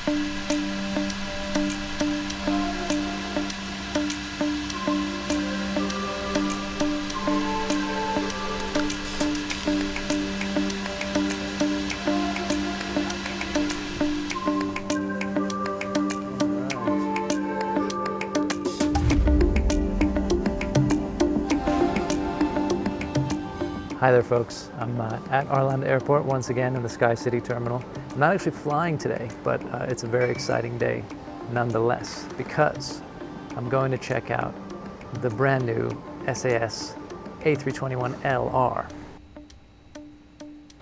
Hi there folks, I'm at Arlanda Airport once again in the Sky City terminal. I'm not actually flying today, but it's a very exciting day nonetheless, because I'm going to check out the brand new SAS A321LR.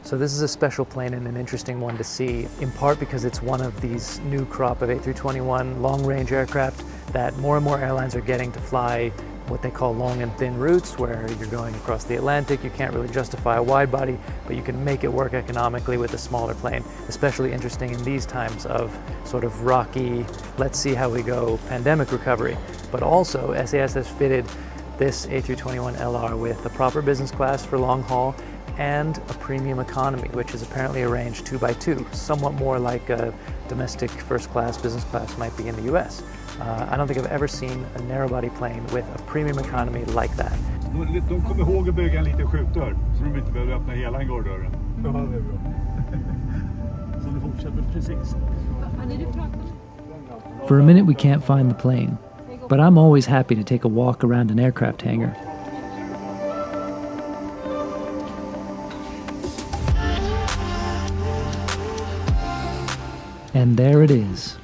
So this is a special plane and an interesting one to see, in part because it's one of these new crop of A321 long-range aircraft that more and more airlines are getting to fly what they call long and thin routes, where you're going across the Atlantic. You can't really justify a wide body, but you can make it work economically with a smaller plane. Especially interesting in these times of sort of rocky, let's see how we go pandemic recovery. But also SAS has fitted this A321LR with a proper business class for long haul and a premium economy, which is apparently arranged 2x2, somewhat more like a domestic first class, business class might be in the US. I don't think I've ever seen a narrow-body plane with a premium economy like that. De kommer ihåg att bygga en liten skjutdörr, så de inte behöver öppna hela hangardörren. Ja, det är bra. Så det fortsätter precis. For a minute we can't find the plane, but I'm always happy to take a walk around an aircraft hangar. And there it is.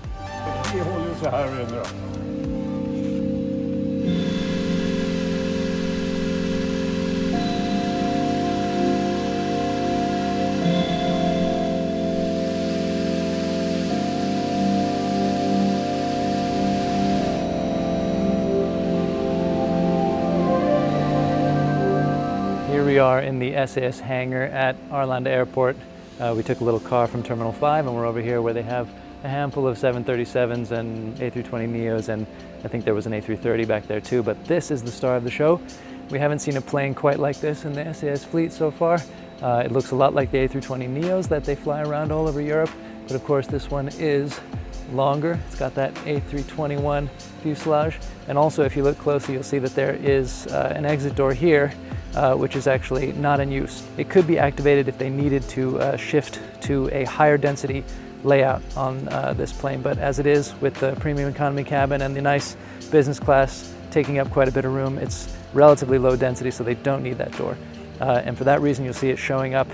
Here we are in the SAS hangar at Arlanda Airport. We took a little car from Terminal 5 and we're over here where they have a handful of 737s and A320neos, and I think there was an A330 back there too, but this is the star of the show. We haven't seen a plane quite like this in the SAS fleet so far. It looks a lot like the A320neos that they fly around all over Europe, but of course this one is longer. It's got that A321 fuselage, and also if you look closely you'll see that there is an exit door here, which is actually not in use. It could be activated if they needed to shift to a higher density layout on this plane, but as it is with the premium economy cabin and the nice business class taking up quite a bit of room, it's relatively low density, so they don't need that door. And for that reason you'll see it showing up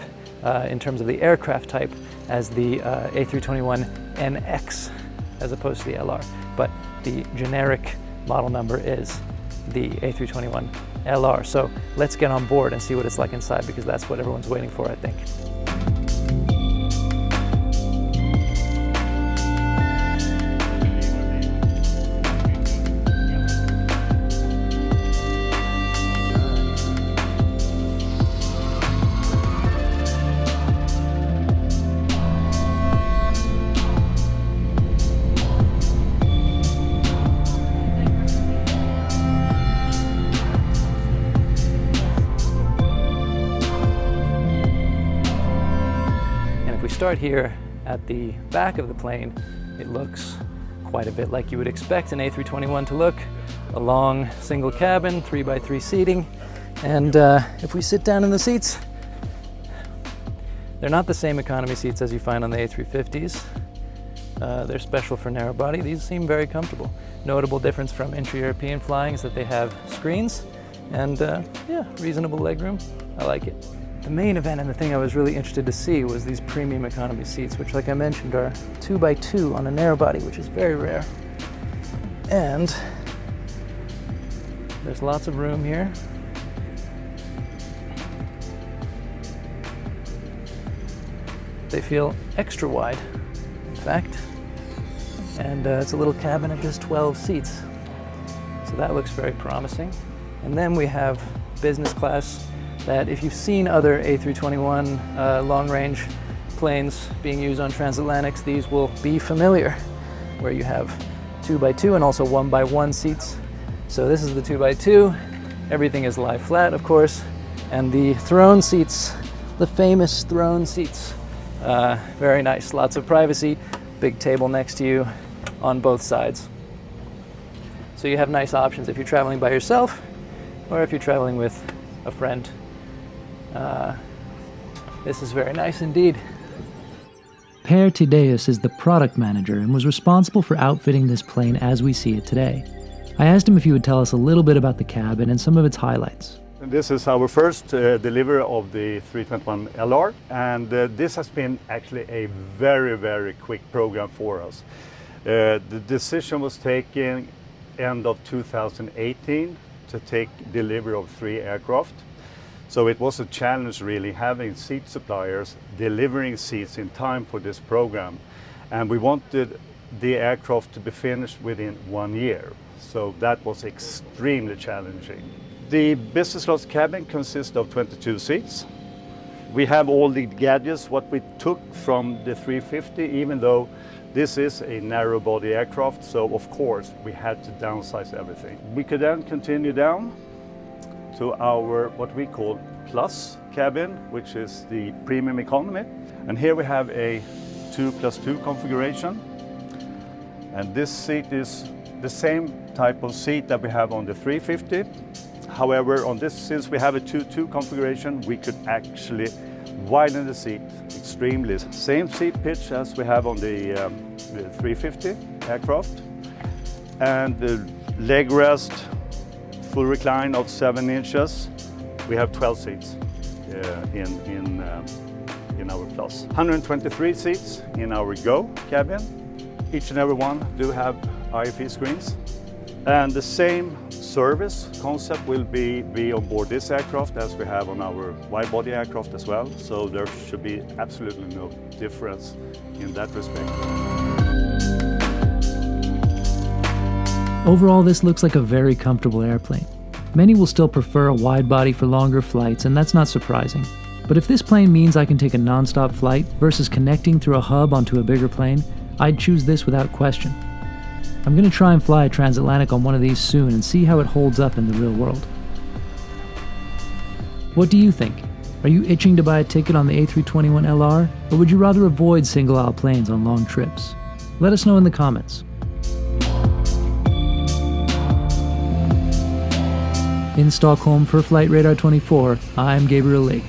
in terms of the aircraft type as the A321NX as opposed to the LR, but the generic model number is the A321LR. So let's get on board and see what it's like inside, because that's what everyone's waiting for, I think. Start here at the back of the plane. It looks quite a bit like you would expect an A321 to look. A long single cabin, 3x3 seating, and if we sit down in the seats, they're not the same economy seats as you find on the A350s. They're special for narrow body. These seem very comfortable. Notable difference from intra-European flying is that they have screens and yeah, reasonable legroom. I like it. The main event and the thing I was really interested to see was these premium economy seats, which, like I mentioned, are 2x2 on a narrow body, which is very rare. And there's lots of room here. They feel extra wide, in fact. And it's a little cabin of just 12 seats. So that looks very promising. And then we have business class, that if you've seen other A321 long-range planes being used on transatlantics, these will be familiar, where you have 2x2 and also 1x1 seats. So this is the 2x2. Everything is lie flat, of course, and the throne seats, the famous throne seats. Very nice, lots of privacy, big table next to you on both sides. So you have nice options if you're traveling by yourself or if you're traveling with a friend. This is very nice indeed. Per Tideus is the product manager and was responsible for outfitting this plane as we see it today. I asked him if he would tell us a little bit about the cabin and some of its highlights. This is our first delivery of the A321LR, and this has been actually a very, very quick program for us. The decision was taken end of 2018 to take delivery of 3 aircraft. So it was a challenge really having seat suppliers delivering seats in time for this program. And we wanted the aircraft to be finished within 1 year. So that was extremely challenging. The business class cabin consists of 22 seats. We have all the gadgets, what we took from the 350, even though this is a narrow body aircraft, so of course we had to downsize everything. We could then continue down to our what we call Plus cabin, which is the premium economy. And here we have a 2+2 configuration. And this seat is the same type of seat that we have on the 350. However, on this, since we have a 2-2 configuration, we could actually widen the seat extremely. Same seat pitch as we have on the 350 aircraft. And the leg rest, full recline of 7 inches. We have 12 seats in our Plus. 123 seats in our Go cabin. Each and every one do have IFE screens. And the same service concept will be on board this aircraft as we have on our wide-body aircraft as well. So there should be absolutely no difference in that respect. Overall, this looks like a very comfortable airplane. Many will still prefer a wide body for longer flights, and that's not surprising. But if this plane means I can take a non-stop flight versus connecting through a hub onto a bigger plane, I'd choose this without question. I'm going to try and fly a transatlantic on one of these soon and see how it holds up in the real world. What do you think? Are you itching to buy a ticket on the A321LR, or would you rather avoid single-aisle planes on long trips? Let us know in the comments. In Stockholm for Flight Radar 24, I'm Gabriel Lee.